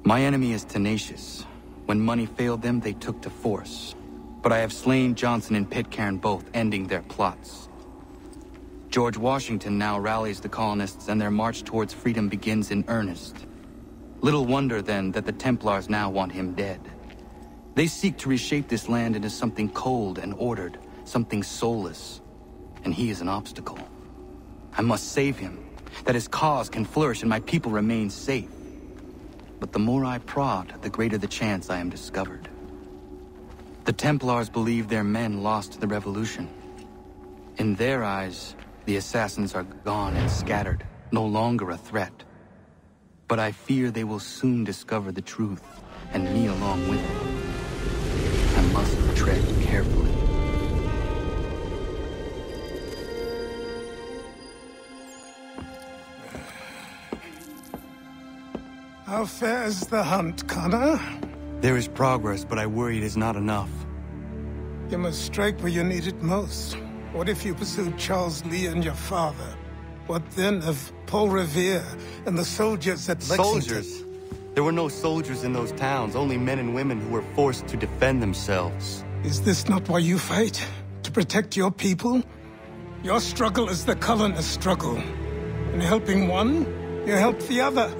My enemy is tenacious. When money failed them, they took to force. But I have slain Johnson and Pitcairn both, ending their plots. George Washington now rallies the colonists, and their march towards freedom begins in earnest. Little wonder, then, that the Templars now want him dead. They seek to reshape this land into something cold and ordered, something soulless. And he is an obstacle. I must save him, that his cause can flourish and my people remain safe. But the more I prod, the greater the chance I am discovered. The Templars believe their men lost the revolution. In their eyes, the assassins are gone and scattered, no longer a threat. But I fear they will soon discover the truth, and me along with it. I must tread carefully. How fares the hunt, Connor? There is progress, but I worry it is not enough. You must strike where you need it most. What if you pursued Charles Lee and your father? What then of Paul Revere and the soldiers at Lexington? Soldiers? There were no soldiers in those towns, only men and women who were forced to defend themselves. Is this not why you fight? To protect your people? Your struggle is the colonists' struggle. In helping one, you help the other.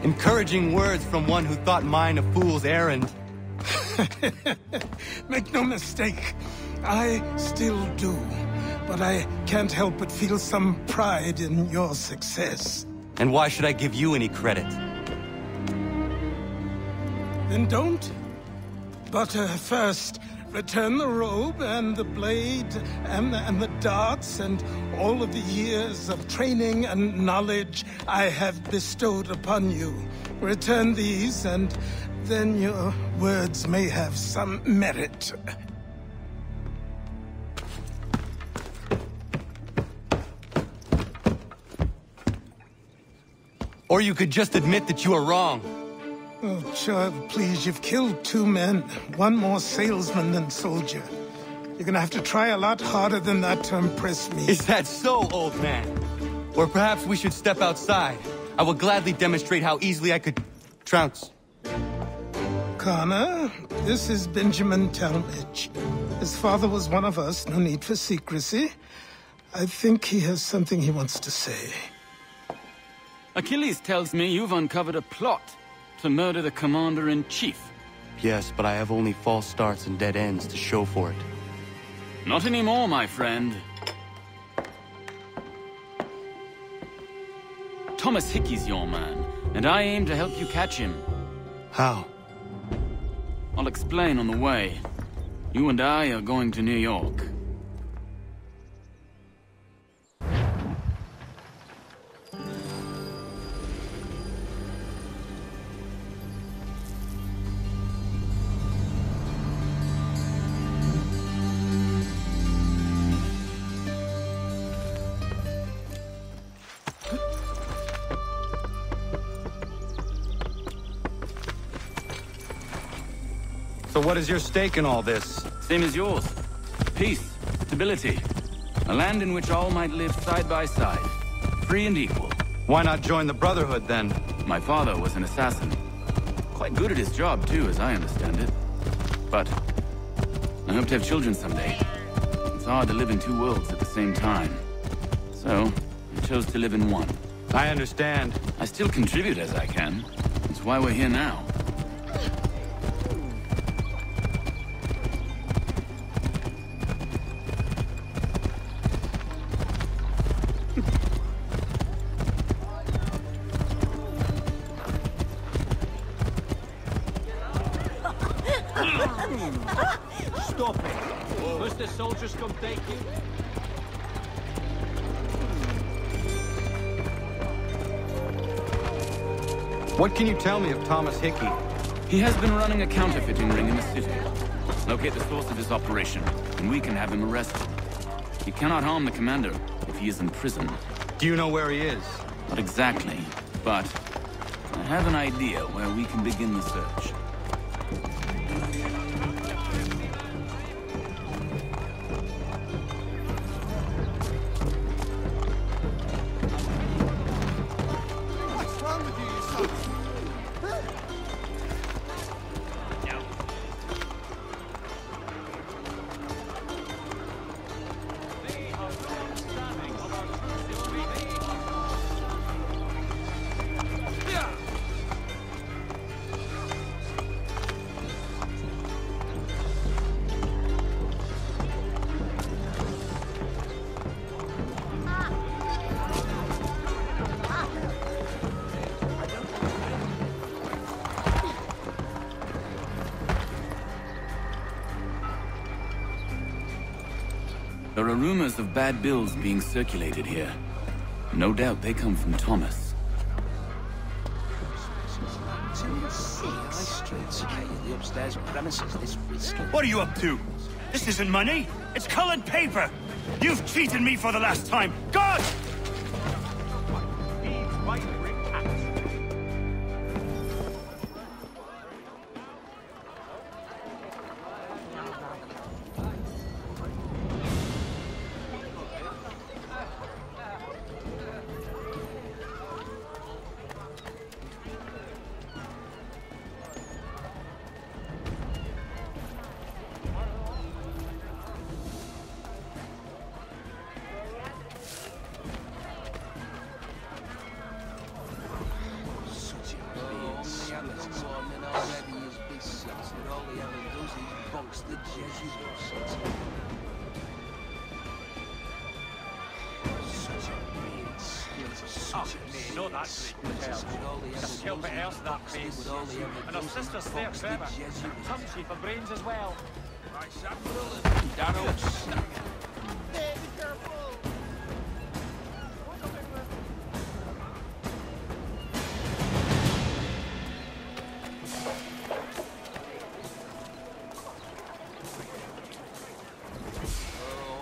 Encouraging words from one who thought mine a fool's errand. Make no mistake, I still do. But I can't help but feel some pride in your success. And why should I give you any credit? Then don't. But first, return the robe and the blade and the darts and all of the years of training and knowledge I have bestowed upon you. Return these, and then your words may have some merit. Or you could just admit that you are wrong. Oh, child, please, you've killed 2 men. One more salesman than soldier. You're gonna have to try a lot harder than that to impress me. Is that so, old man? Or perhaps we should step outside. I will gladly demonstrate how easily I could trounce. Connor, this is Benjamin Talmadge. His father was one of us, no need for secrecy. I think he has something he wants to say. Achilles tells me you've uncovered a plot to murder the commander-in-chief. Yes, but I have only false starts and dead ends to show for it. Not anymore, my friend. Thomas Hickey's your man, and I aim to help you catch him. How? I'll explain on the way. You and I are going to New York. So what is your stake in all this? Same as yours. Peace, stability. A land in which all might live side by side, free and equal. Why not join the Brotherhood, then? My father was an assassin. Quite good at his job, too, as I understand it. But I hope to have children someday. It's hard to live in 2 worlds at the same time. So, I chose to live in one. I understand. I still contribute as I can. That's why we're here now. Stop it! Must the soldiers come take you? What can you tell me of Thomas Hickey? He has been running a counterfeiting ring in the city. Locate the source of his operation, and we can have him arrested. He cannot harm the commander if he is in prison. Do you know where he is? Not exactly, but I have an idea where we can begin the search. There are rumors of bad bills being circulated here. No doubt they come from Thomas. What are you up to? This isn't money. It's colored paper. You've cheated me for the last time. God! And her sister's there clever. Tumsy for brains as well.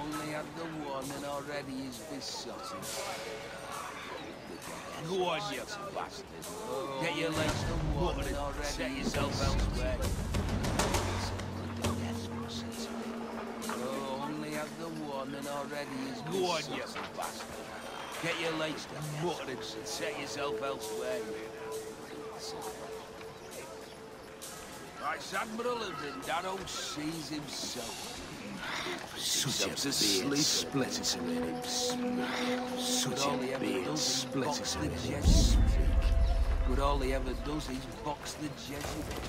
Only had the warning already is besotted. Go on, you bastard. Get your legs to water and set yourself elsewhere. Only have the warning already is go on, you bastard. Get your legs to water and set yourself elsewhere. Vice Admiral of the Darrow sees himself. Such a beard splitters in him. Such a beard splitters in him. But all he ever does is box the Jesuit.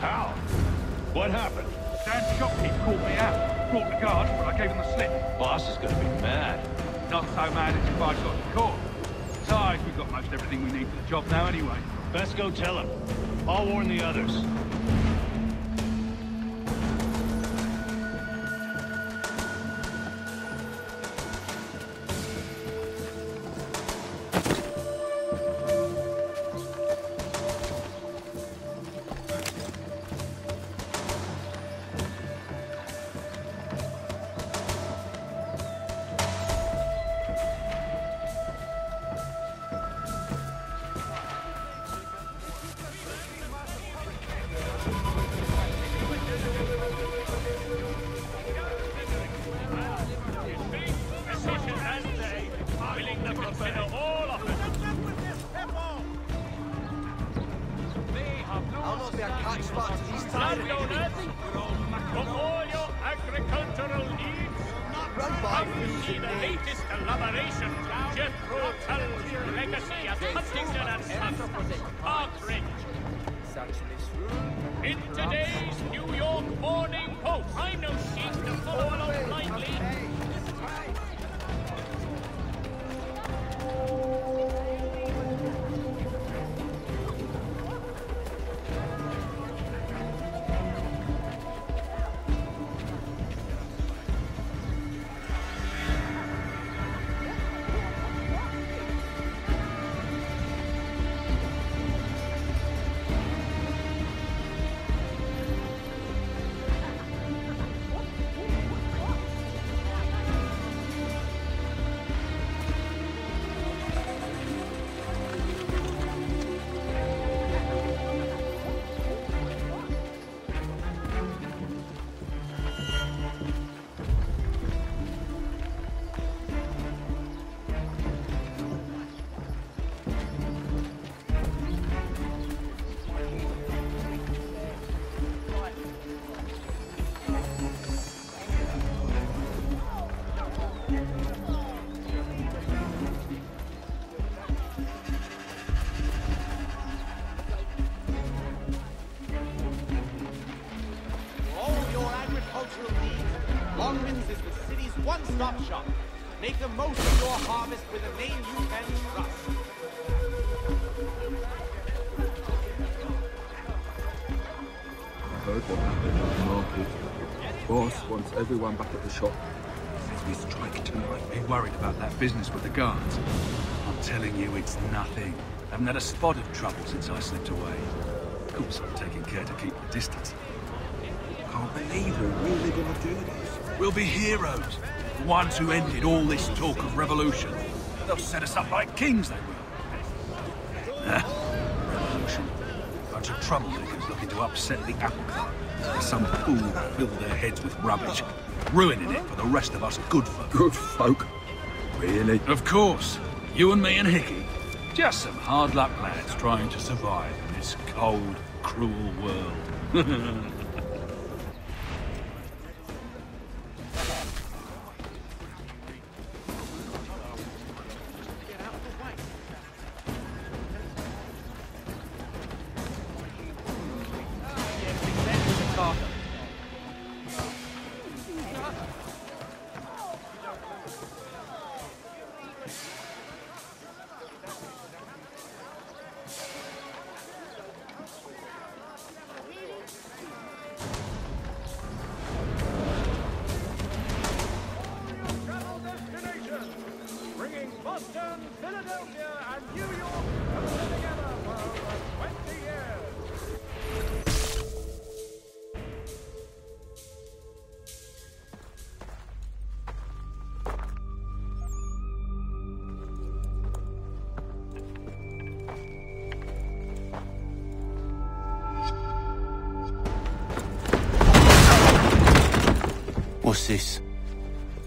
How? What happened? Dan's shopkeep called me out. Brought the guards, but I gave him the slip. Boss is gonna be mad. Not so mad as if I'd got caught. Besides, we've got most everything we need for the job now anyway. Best go tell him. I'll warn the others. In today's New York Morning Post, I'm no sheep to follow along blindly. one-stop shop. Make the most of your harvest with a name you can trust. I heard what happened at the market. Boss wants everyone back at the shop. Says we strike tonight. Be worried about that business with the guards. I'm telling you, it's nothing. Haven't had a spot of trouble since I slipped away. Of course, I'm taking care to keep the distance. Can't believe we're really gonna do this. We'll be heroes. The ones who ended all this talk of revolution. They'll set us up like kings, they will. Revolution. Bunch of troublemakers looking to upset the apple cart. Some fool filled their heads with rubbish, ruining it for the rest of us good folk. Good folk? Really? Of course. You and me and Hickey. Just some hard luck lads trying to survive in this cold, cruel world. What's this?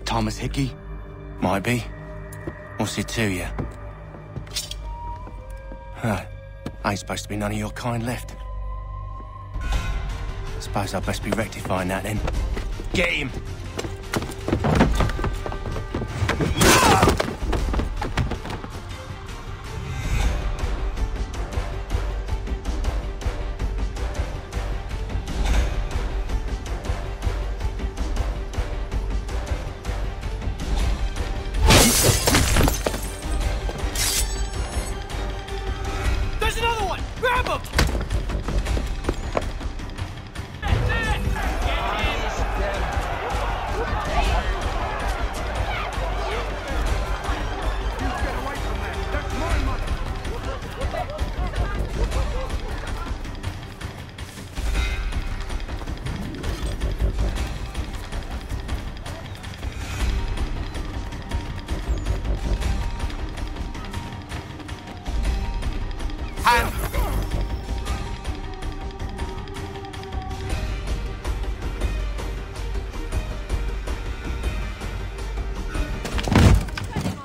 Thomas Hickey? Might be. What's it to you? Ain't supposed to be none of your kind left. Suppose I'd best be rectifying that then. Get him!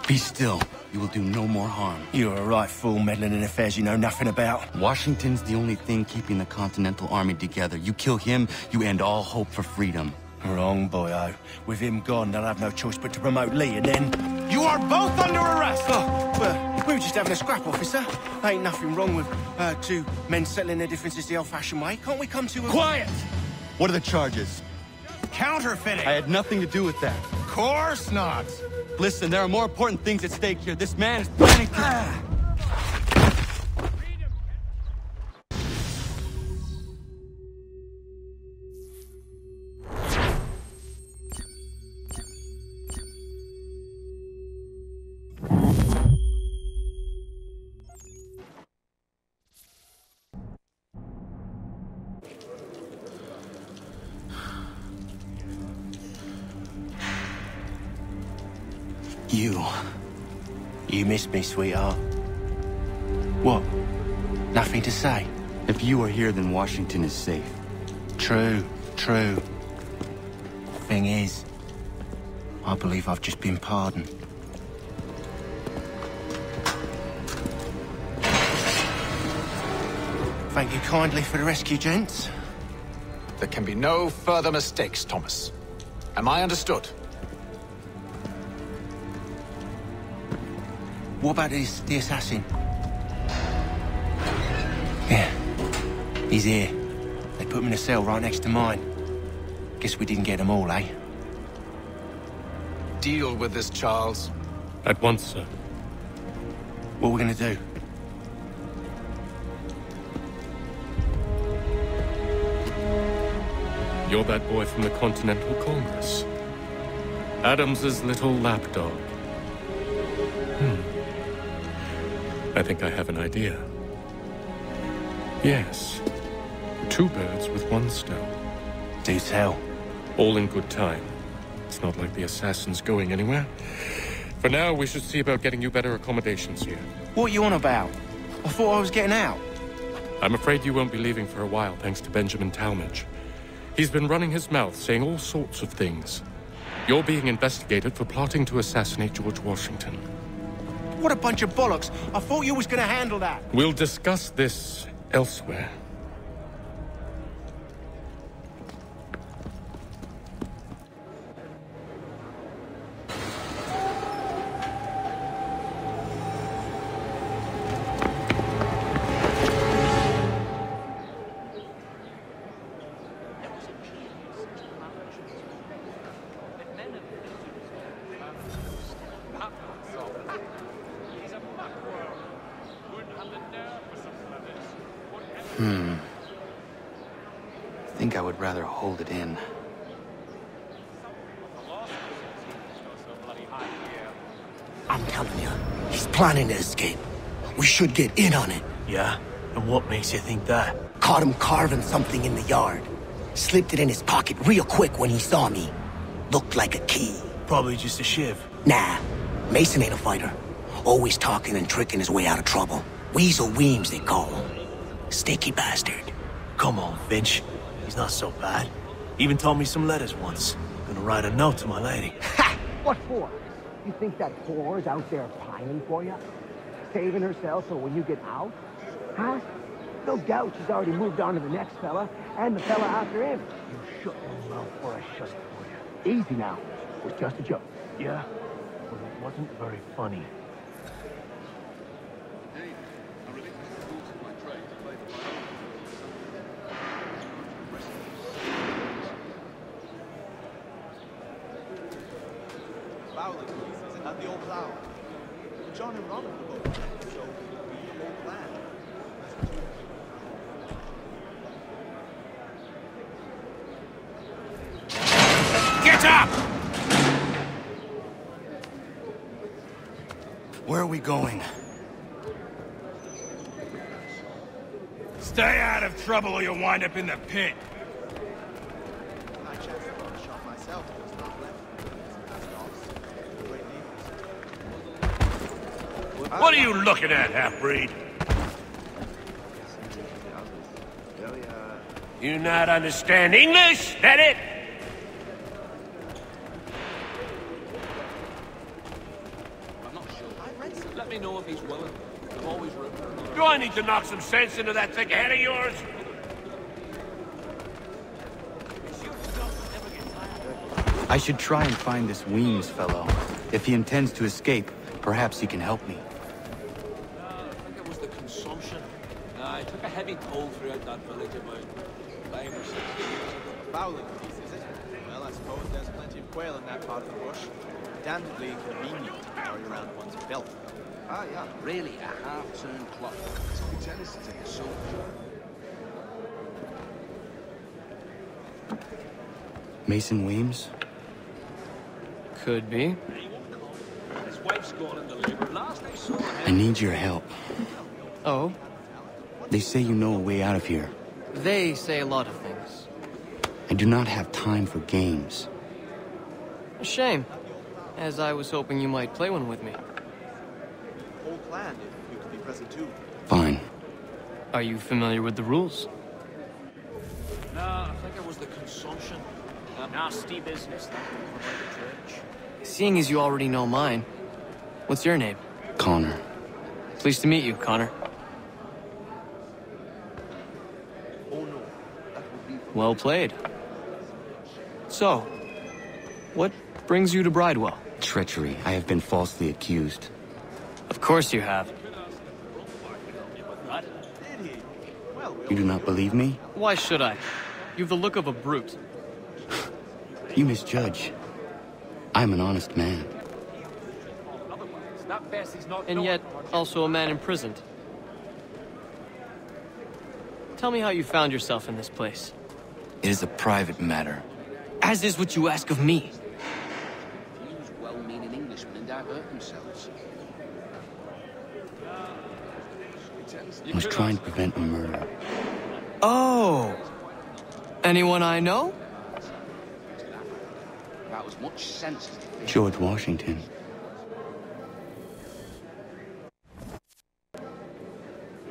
Be still. You will do no more harm. You're a right fool meddling in affairs you know nothing about. Washington's the only thing keeping the Continental Army together. You kill him, you end all hope for freedom. Wrong, boyo. With him gone, they'll have no choice but to promote Lee, and then... You are both under arrest! Oh, well, we were just having a scrap, officer. Ain't nothing wrong with two men settling their differences the old-fashioned way. Can't we come to a... Quiet! What are the charges? Counterfeiting! I had nothing to do with that. Course not! Listen, there are more important things at stake here. This man is planning to... You missed me, sweetheart. What? Nothing to say? If you are here, then Washington is safe. True. Thing is, I believe I've just been pardoned. Thank you kindly for the rescue, gents. There can be no further mistakes, Thomas. Am I understood? What about the assassin? Yeah, he's here. They put him in a cell right next to mine. Guess we didn't get them all, eh? deal with this, Charles? At once, sir. What are we gonna do? You're that boy from the Continental Congress. Adams's little lapdog. I think I have an idea. Yes. 2 birds with 1 stone. Do tell. All in good time. It's not like the assassin's going anywhere. For now, we should see about getting you better accommodations here. What are you on about? I thought I was getting out. I'm afraid you won't be leaving for a while, thanks to Benjamin Talmadge. He's been running his mouth, saying all sorts of things. You're being investigated for plotting to assassinate George Washington. What a bunch of bollocks. I thought you was gonna handle that. We'll discuss this elsewhere. I think I would rather hold it in. I'm telling you, he's planning to escape. We should get in on it. Yeah? And what makes you think that? Caught him carving something in the yard. Slipped it in his pocket real quick when he saw me. Looked like a key. Probably just a shiv. Nah, Mason ain't a fighter. Always talking and tricking his way out of trouble. Weasel Weems, they call him. Sneaky bastard. Come on, Finch. He's not so bad. Even told me some letters once. Gonna write a note to my lady. Ha! What for? You think that whore's out there pining for you? Saving herself for when you get out? Huh? No doubt she's already moved on to the next fella, and the fella after him. You shut your mouth or I shut it for you. Easy now. It was just a joke. Yeah? Well, it wasn't very funny. At the old plow. John and Robin were both so the whole plan. Get up! Where are we going? Stay out of trouble or you'll wind up in the pit. I chanced upon a shot myself, it was not left. What are you looking at, half-breed? You not understand English? That it? I'm not sure. Let me know if he's willing. I'm always room for another. Do I need to knock some sense into that thick head of yours? I should try and find this Weems fellow. If he intends to escape, perhaps he can help me. I think it was the consumption. I took a heavy toll throughout that village about 5 or 6 years. Fowling piece, is it? Well, I suppose there's plenty of quail in that part of the bush. Damnably inconvenient to carry around one's belt. Ah, yeah. Really, a half-turned clock. So we tell us to take a soldier. Mason Weems? Could be. His wife's gone into labor. Last I saw him. I need your help. Oh? They say you know a way out of here. They say a lot of things. I do not have time for games. A shame, as I was hoping you might play one with me. Whole plan, if you could be present too. Fine. Are you familiar with the rules? No, I think it was the consumption. A nasty business, that one by the church. Seeing as you already know mine, what's your name? Connor. Pleased to meet you, Connor. Oh no, that would be... Well played. So, what brings you to Bridewell? Treachery. I have been falsely accused. Of course you have. You do not believe me? Why should I? You've the look of a brute. You misjudge. I'm an honest man. And yet, also a man imprisoned. Tell me how you found yourself in this place. It is a private matter. As is what you ask of me. Use well-meaning Englishmen and divert themselves. I was trying to prevent a murder. Oh! Anyone I know? About as much sense as George Washington.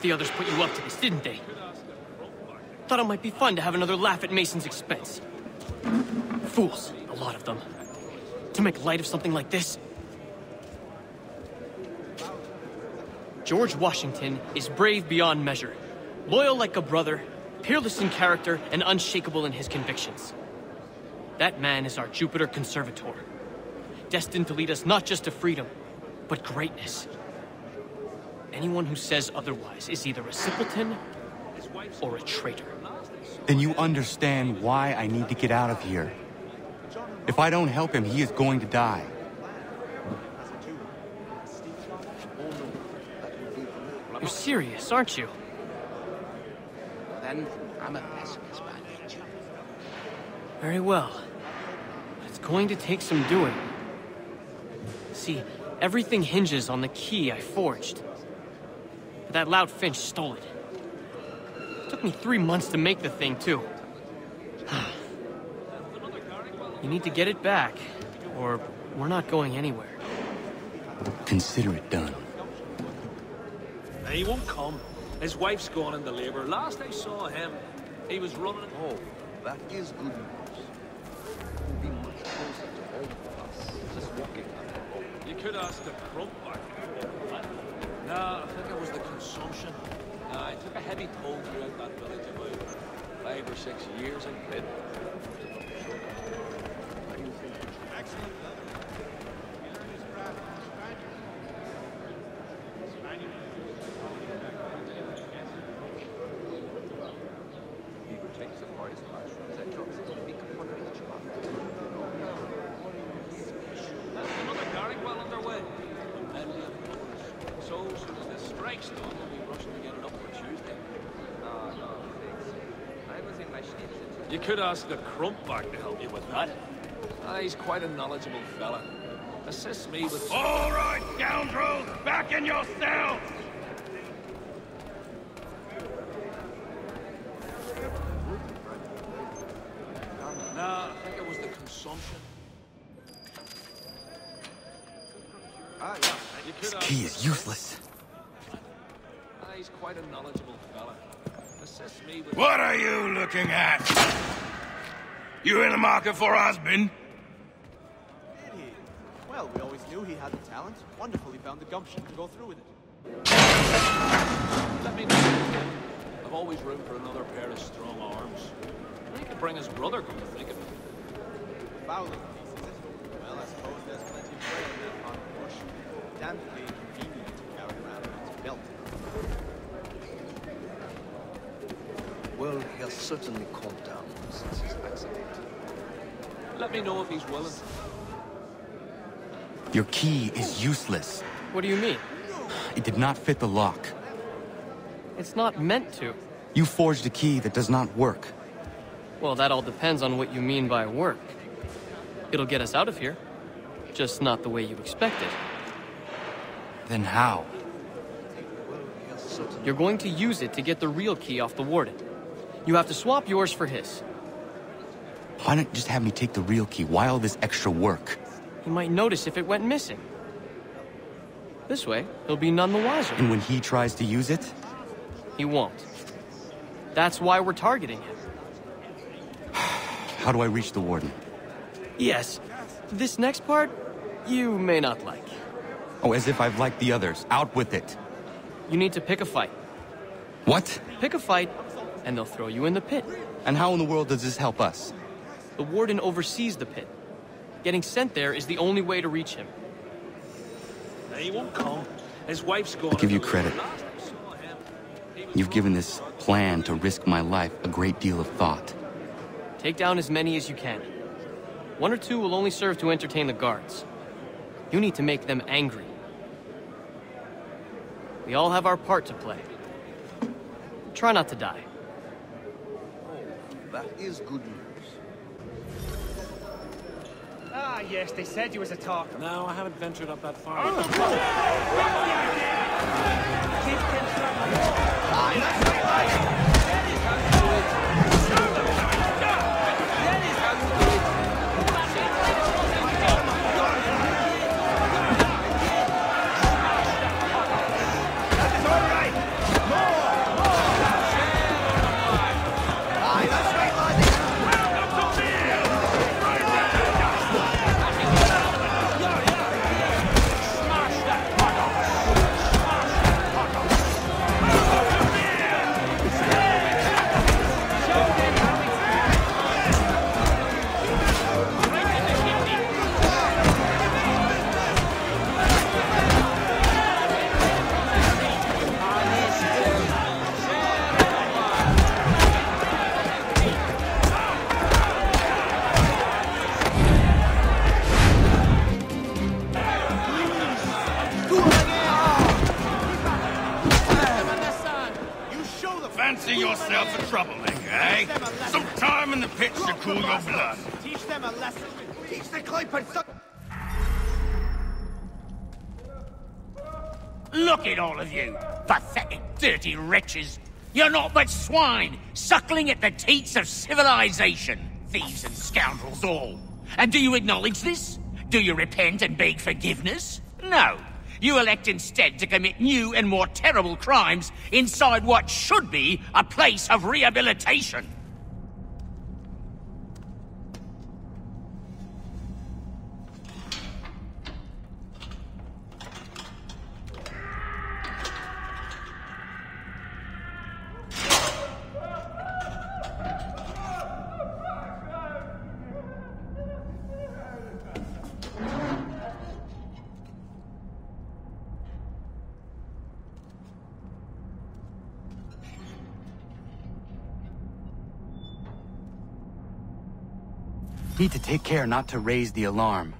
The others put you up to this, didn't they? Thought it might be fun to have another laugh at Mason's expense. Fools, a lot of them. To make light of something like this. George Washington is brave beyond measure, loyal like a brother, peerless in character, and unshakable in his convictions. That man is our Jupiter Conservator, destined to lead us not just to freedom, but greatness. Anyone who says otherwise is either a simpleton or a traitor. Then you understand why I need to get out of here. If I don't help him, he is going to die. You're serious, aren't you? Then I'm a pessimist by nature. Very well. But it's going to take some doing. See, everything hinges on the key I forged. But that loud Finch stole it. Took me 3 months to make the thing, too. You need to get it back, or we're not going anywhere. Consider it done. He won't come. His wife's gone into labor. Last I saw him, he was running... Oh, that is good news. We'll be much closer to all of us. Just walking up the road. You could ask the crump back. No, I think it was the consumption. I took a heavy toll throughout that village about 5 or 6 years in bed. Excellent. Another carrying well underway. So as soon as this strike's done, we'll be rushing to get it up for Tuesday. No, thanks. I was in my shit. You could ask the crump back to help you with that. He's quite a knowledgeable fella. Assists me with... All right, scoundrels! Back in your cells! No, I think it was the consumption. This key is useless. He's quite a knowledgeable fella. Assists me with... What are you looking at? You in the market for a husband? Well, we always knew he had the talent. Wonderful he found the gumption to go through with it. Let me know. I've always room for another pair of strong arms. He could bring his brother, come to think of it. Fowling piece, is it? Well, I suppose there's plenty of trail in that part of the bush. Damnably inconvenient to carry around in its belt. Well, he has certainly calmed down since his accident. Let me know if he's willing. Your key is useless. What do you mean? It did not fit the lock. It's not meant to. You forged a key that does not work. Well, that all depends on what you mean by work. It'll get us out of here. Just not the way you expected. Then how? You're going to use it to get the real key off the warden. You have to swap yours for his. Why not just have me take the real key? Why all this extra work? He might notice if it went missing. This way, he'll be none the wiser. And when he tries to use it? He won't. That's why we're targeting him. How do I reach the warden? Yes. This next part, you may not like. Oh, as if I've liked the others. Out with it. You need to pick a fight. What? Pick a fight, and they'll throw you in the pit. And how in the world does this help us? The warden oversees the pit. Getting sent there is the only way to reach him. He won't come. His wife's gone. I'll give you credit. You've given this plan to risk my life a great deal of thought. Take down as many as you can. 1 or 2 will only serve to entertain the guards. You need to make them angry. We all have our part to play. Try not to die. That is good news. Ah, yes, they said you was a talker. No, I haven't ventured up that far. Fancy yourself a troublemaker, eh? Some time in the pits to cool your blood. Teach them a lesson. Teach the Claypot. Look at all of you, pathetic, dirty wretches. You're not but swine, suckling at the teats of civilization. Thieves and scoundrels all. And do you acknowledge this? Do you repent and beg forgiveness? No. You elect instead to commit new and more terrible crimes inside what should be a place of rehabilitation. Need to take care not to raise the alarm.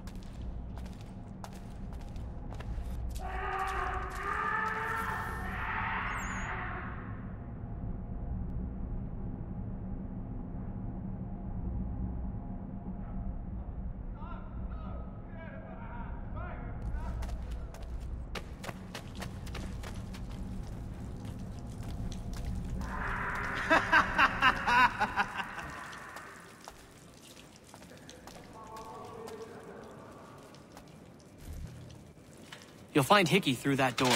You'll find Hickey through that door.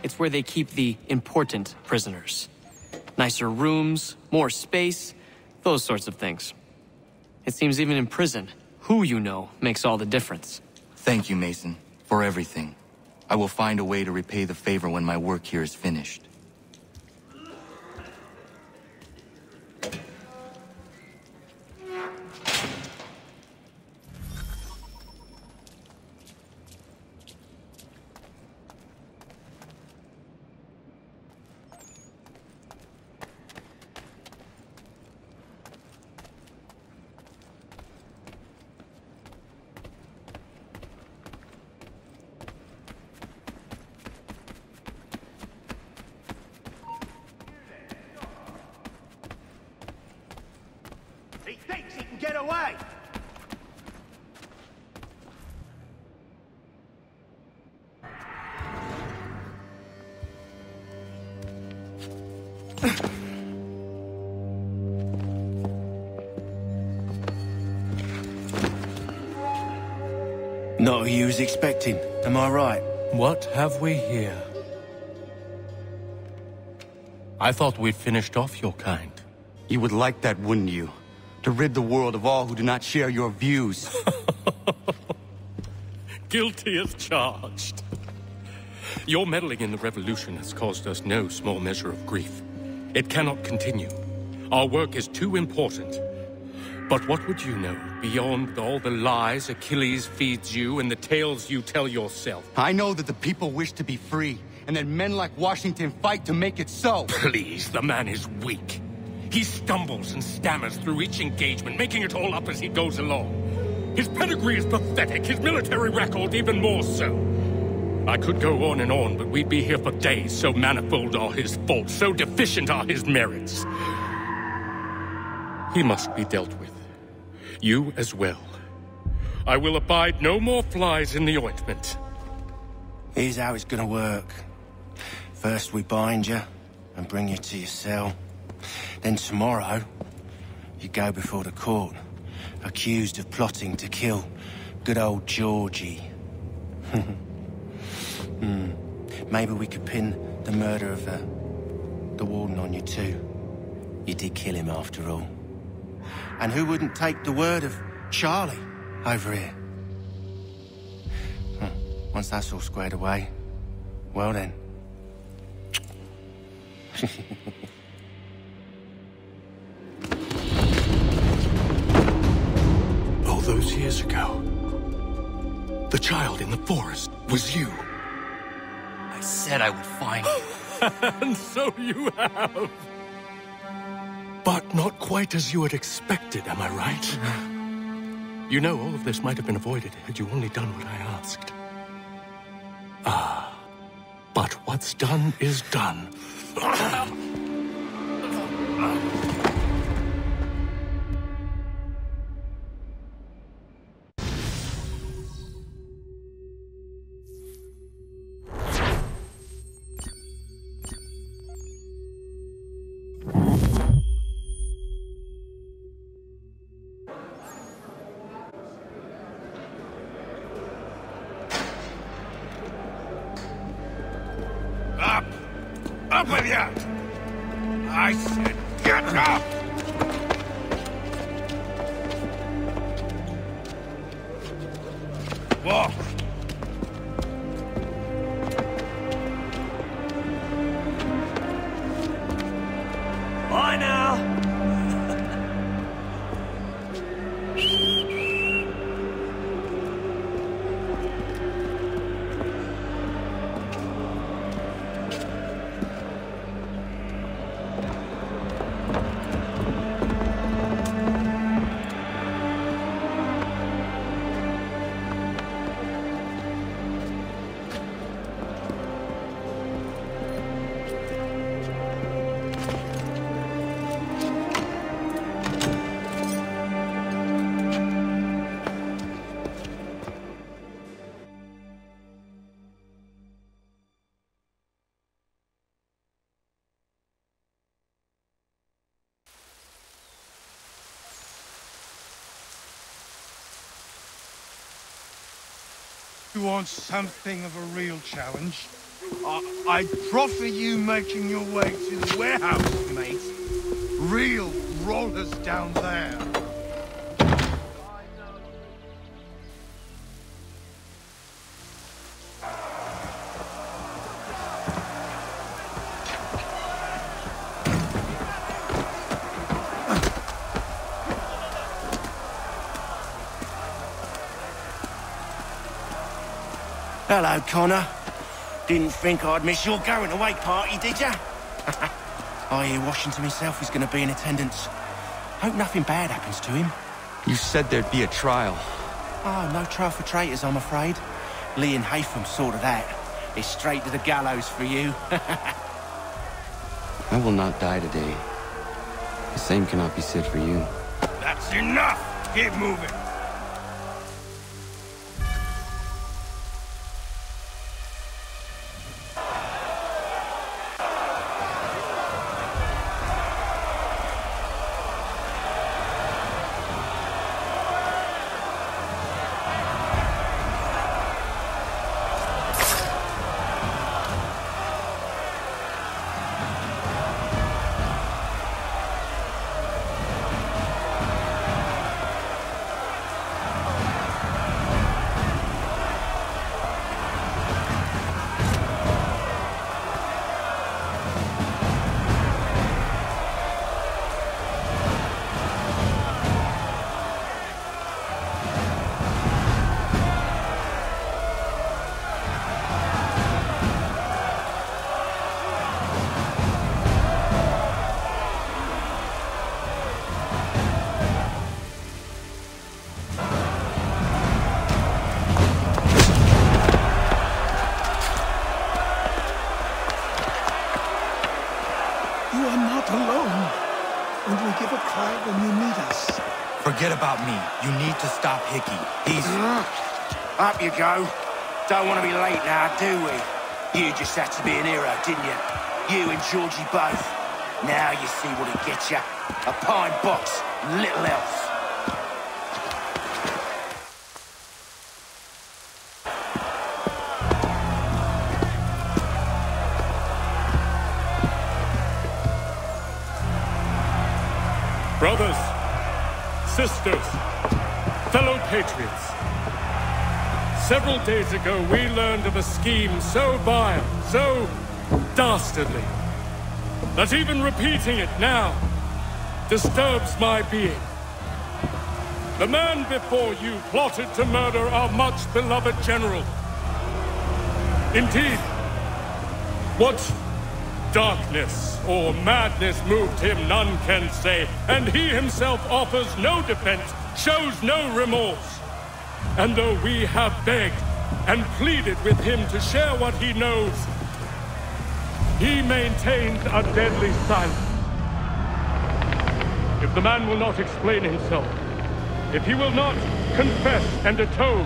It's where they keep the important prisoners. Nicer rooms, more space, those sorts of things. It seems even in prison, who you know makes all the difference. Thank you, Mason, for everything. I will find a way to repay the favor when my work here is finished. He thinks he can get away! Not who you was expecting, am I right? What have we here? I thought we'd finished off your kind. You would like that, wouldn't you? To rid the world of all who do not share your views. Guilty as charged. Your meddling in the revolution has caused us no small measure of grief. It cannot continue. Our work is too important. But what would you know beyond all the lies Achilles feeds you and the tales you tell yourself? I know that the people wish to be free, and that men like Washington fight to make it so. Please, the man is weak. He stumbles and stammers through each engagement, making it all up as he goes along. His pedigree is pathetic, his military record even more so. I could go on and on, but we'd be here for days. So manifold are his faults, so deficient are his merits. He must be dealt with. You as well. I will abide no more flies in the ointment. Here's how it's gonna work. First we bind you and bring you to your cell. Then tomorrow, you go before the court, accused of plotting to kill good old Georgie. Maybe we could pin the murder of the warden on you too. You did kill him after all. And who wouldn't take the word of Charlie over here? Once that's all squared away, well then. All those years ago, the child in the forest was you. I said I would find you. And so you have. But not quite as you had expected, am I right? You know, all of this might have been avoided had you only done what I asked. But what's done is done. Up with you! I said get up! Walk! Bye now! You want something of a real challenge? I'd proffer you making your way to the warehouse, mate. Real rollers down there. Hello, Connor. Didn't think I'd miss your going-away party, did ya? I hear Washington himself is going to be in attendance. Hope nothing bad happens to him. You said there'd be a trial. Oh, no trial for traitors, I'm afraid. Lee and Haytham sorted that. It's straight to the gallows for you. I will not die today. The same cannot be said for you. That's enough! Keep moving! not alone. Only give a cry when you need us. Forget about me. You need to stop Hickey. He's... Up you go. Don't want to be late now, do we? You just had to be an hero, didn't you? You and Georgie both. Now you see what it gets you. A pine box, little else. Brothers, sisters, fellow patriots. Several days ago, we learned of a scheme so vile, so dastardly, that even repeating it now disturbs my being. The man before you plotted to murder our much-beloved general. Indeed, what darkness or madness moved him, none can say, and he himself offers no defense, shows no remorse. And though we have begged and pleaded with him to share what he knows, he maintains a deadly silence. If the man will not explain himself, if he will not confess and atone,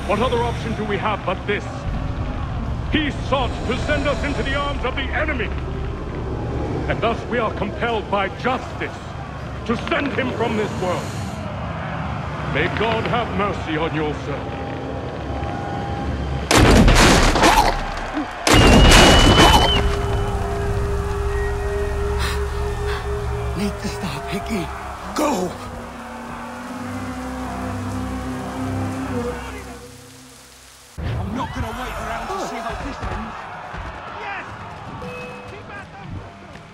what other option do we have but this? He sought to send us into the arms of the enemy. And thus we are compelled by justice to send him from this world. May God have mercy on your soul. Need to stop Hickey. Go! I'm not gonna wait around to see how this ends. Yes! Keep at them!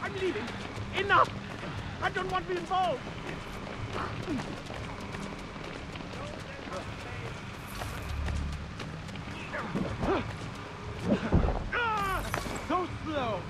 I'm leaving. Enough! I don't want to be involved. So slow.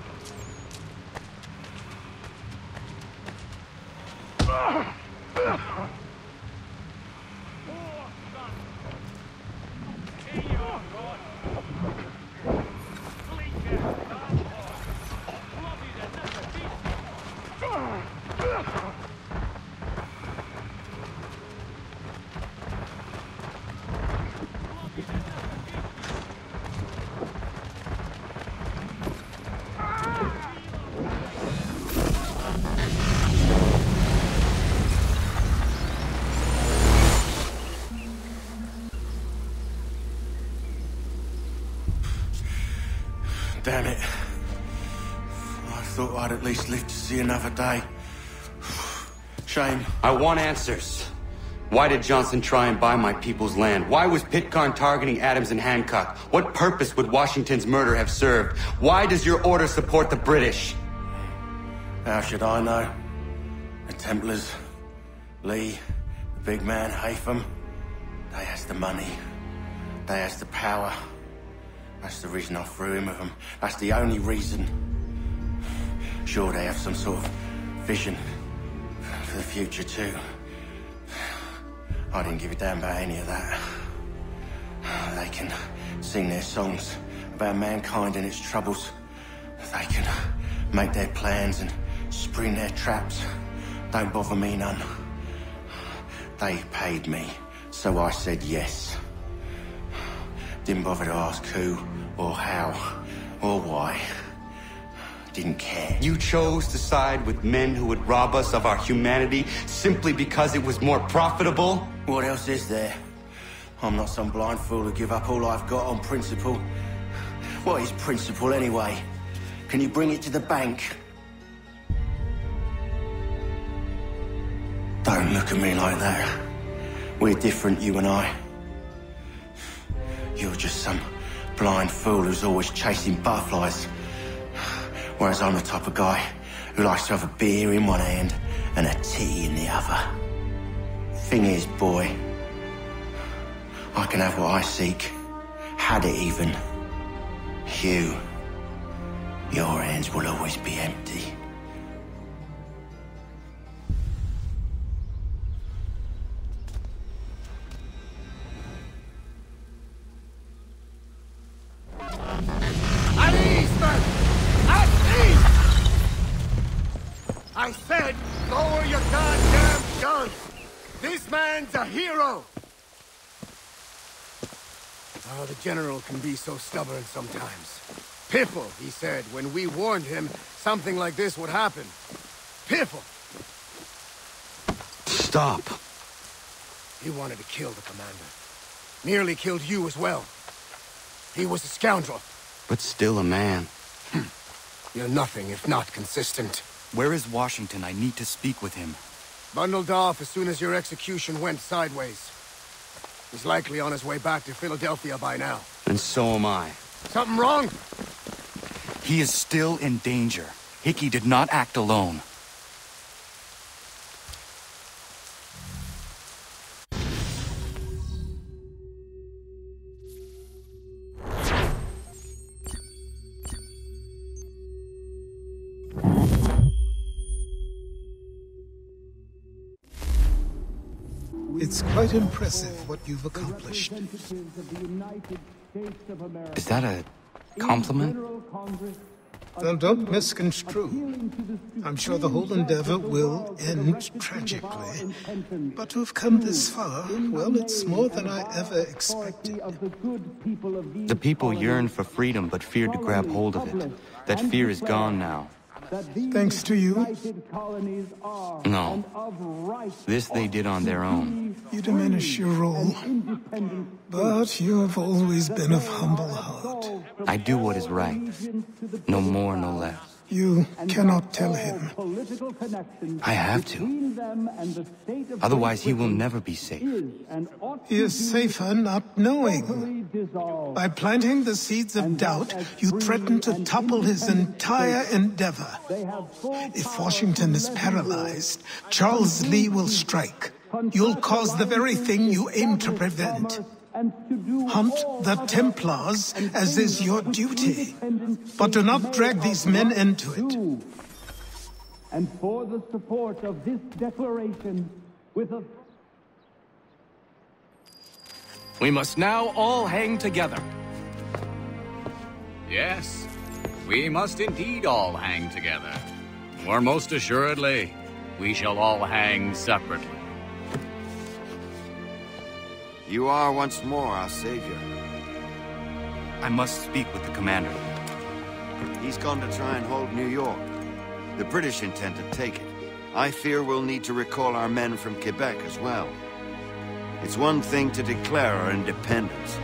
Damn it. I thought I'd at least live to see another day. Shame. I want answers. Why did Johnson try and buy my people's land? Why was Pitcairn targeting Adams and Hancock? What purpose would Washington's murder have served? Why does your order support the British? How should I know? The Templars, Lee, the big man, Haytham, they has the money. They has the power. That's the reason I threw in with them. That's the only reason. Sure, they have some sort of vision for the future, too. I didn't give a damn about any of that. They can sing their songs about mankind and its troubles. They can make their plans and spring their traps. Don't bother me none. They paid me, so I said yes. Didn't bother to ask who, or how, or why. Didn't care. You chose to side with men who would rob us of our humanity simply because it was more profitable? What else is there? I'm not some blind fool to give up all I've got on principle. What is principle anyway? Can you bring it to the bank? Don't look at me like that. We're different, you and I. You're just some blind fool who's always chasing butterflies. Whereas I'm the type of guy who likes to have a beer in one hand and a tea in the other. Thing is, boy, I can have what I seek. Had it even. Your hands will always be empty. This man's a hero! Oh, the General can be so stubborn sometimes. Piffle, he said, when we warned him something like this would happen. Piffle! Stop. He wanted to kill the commander. Nearly killed you as well. He was a scoundrel. But still a man. You're nothing if not consistent. Where is Washington? I need to speak with him. Bundled off as soon as your execution went sideways. He's likely on his way back to Philadelphia by now. And so am I. Something wrong? He is still in danger. Hickey did not act alone. It's quite impressive what you've accomplished. Is that a compliment? Now, don't misconstrue. I'm sure the whole endeavor will end tragically. But to have come this far, well, it's more than I ever expected. The people yearned for freedom but feared to grab hold of it. That fear is gone now. Thanks to you? No. This they did on their own. You diminish your role. But you have always been of humble heart. I do what is right. No more, no less. You cannot tell him. I have to. Otherwise, he will never be safe. He is safer not knowing. By planting the seeds of doubt, you threaten to topple his entire endeavor. If Washington is paralyzed, Charles Lee will strike. You'll cause the very thing you aim to prevent. Hunt the Templars, as is your duty. But do not drag these men into it. And for the support of this declaration, with a... We must now all hang together. Yes, we must indeed all hang together. Or most assuredly, we shall all hang separately. You are once more our savior. I must speak with the commander. He's gone to try and hold New York. The British intend to take it. I fear we'll need to recall our men from Quebec as well. It's one thing to declare our independence.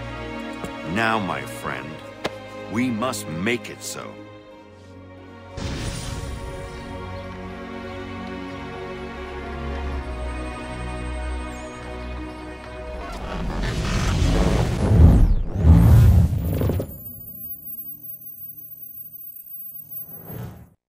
Now, my friend, we must make it so.